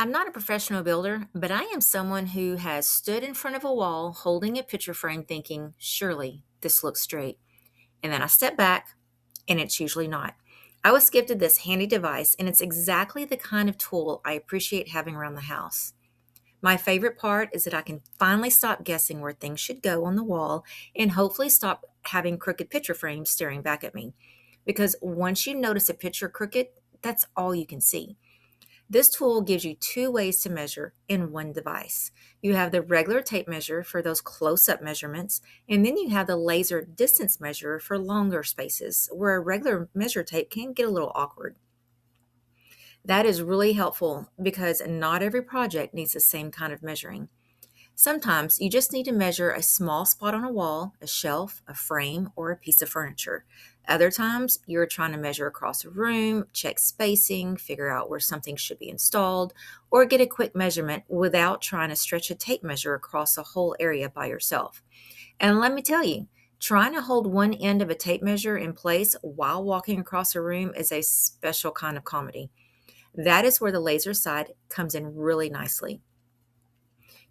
I'm not a professional builder, but I am someone who has stood in front of a wall holding a picture frame thinking, surely this looks straight. And then I step back and it's usually not. I was gifted this handy device and it's exactly the kind of tool I appreciate having around the house. My favorite part is that I can finally stop guessing where things should go on the wall and hopefully stop having crooked picture frames staring back at me. Because once you notice a picture crooked, that's all you can see. This tool gives you two ways to measure in one device. You have the regular tape measure for those close-up measurements, and then you have the laser distance measure for longer spaces, where a regular measure tape can get a little awkward. That is really helpful because not every project needs the same kind of measuring. Sometimes you just need to measure a small spot on a wall, a shelf, a frame, or a piece of furniture. Other times you're trying to measure across a room, check spacing, figure out where something should be installed, or get a quick measurement without trying to stretch a tape measure across a whole area by yourself. And let me tell you, trying to hold one end of a tape measure in place while walking across a room is a special kind of comedy. That is where the laser side comes in really nicely.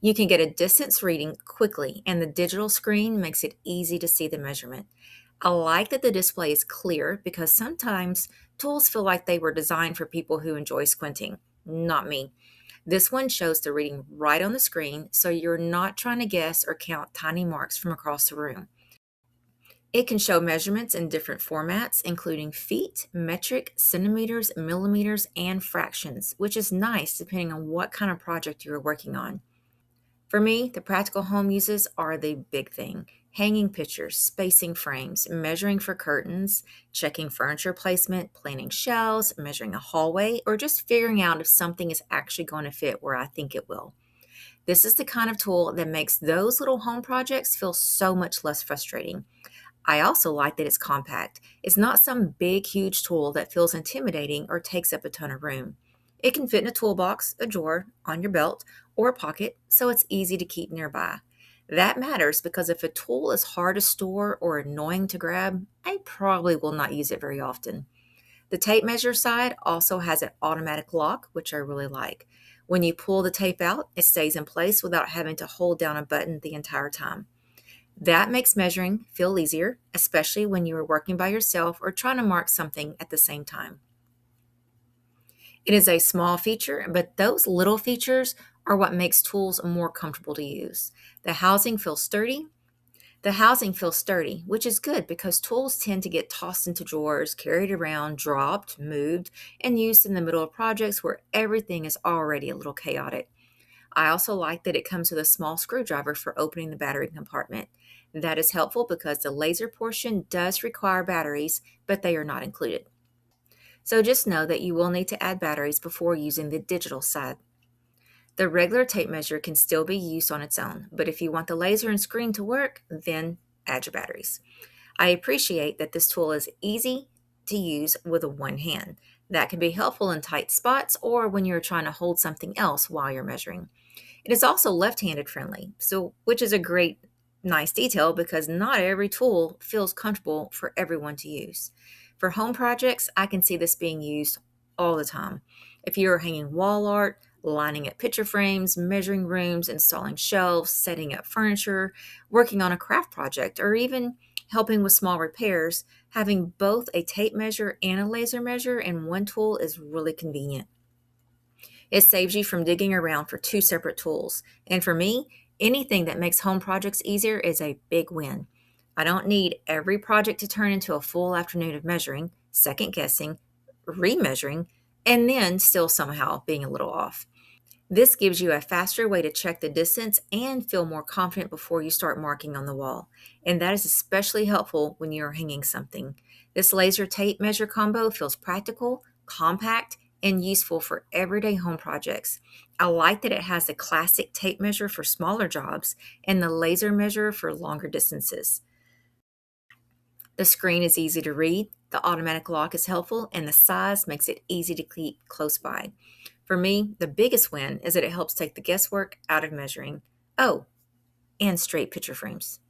You can get a distance reading quickly, and the digital screen makes it easy to see the measurement. I like that the display is clear because sometimes tools feel like they were designed for people who enjoy squinting. Not me. This one shows the reading right on the screen, so you're not trying to guess or count tiny marks from across the room. It can show measurements in different formats, including feet, metric, centimeters, millimeters, and fractions, which is nice depending on what kind of project you are working on. For me, the practical home uses are the big thing. Hanging pictures, spacing frames, measuring for curtains, checking furniture placement, planning shelves, measuring a hallway, or just figuring out if something is actually going to fit where I think it will. This is the kind of tool that makes those little home projects feel so much less frustrating. I also like that it's compact. It's not some big, huge tool that feels intimidating or takes up a ton of room. It can fit in a toolbox, a drawer, on your belt, or a pocket, so it's easy to keep nearby. That matters because if a tool is hard to store or annoying to grab, I probably will not use it very often. The tape measure side also has an automatic lock, which I really like. When you pull the tape out, it stays in place without having to hold down a button the entire time. That makes measuring feel easier, especially when you are working by yourself or trying to mark something at the same time. It is a small feature, but those little features are what makes tools more comfortable to use. The housing feels sturdy. The housing feels sturdy, which is good because tools tend to get tossed into drawers, carried around, dropped, moved, and used in the middle of projects where everything is already a little chaotic. I also like that it comes with a small screwdriver for opening the battery compartment. That is helpful because the laser portion does require batteries, but they are not included. So just know that you will need to add batteries before using the digital side. The regular tape measure can still be used on its own, but if you want the laser and screen to work, then add your batteries. I appreciate that this tool is easy to use with one hand. That can be helpful in tight spots or when you're trying to hold something else while you're measuring. It is also left-handed friendly, so which is a great nice detail because not every tool feels comfortable for everyone to use. For home projects, I can see this being used all the time. If you're hanging wall art, lining up picture frames, measuring rooms, installing shelves, setting up furniture, working on a craft project, or even helping with small repairs, having both a tape measure and a laser measure in one tool is really convenient. It saves you from digging around for two separate tools. And for me, anything that makes home projects easier is a big win. I don't need every project to turn into a full afternoon of measuring, second guessing, remeasuring, and then still somehow being a little off. This gives you a faster way to check the distance and feel more confident before you start marking on the wall. And that is especially helpful when you're hanging something. This laser tape measure combo feels practical, compact, and useful for everyday home projects. I like that it has the classic tape measure for smaller jobs and the laser measure for longer distances. The screen is easy to read, the automatic lock is helpful, and the size makes it easy to keep close by. For me, the biggest win is that it helps take the guesswork out of measuring. Oh, and straight picture frames.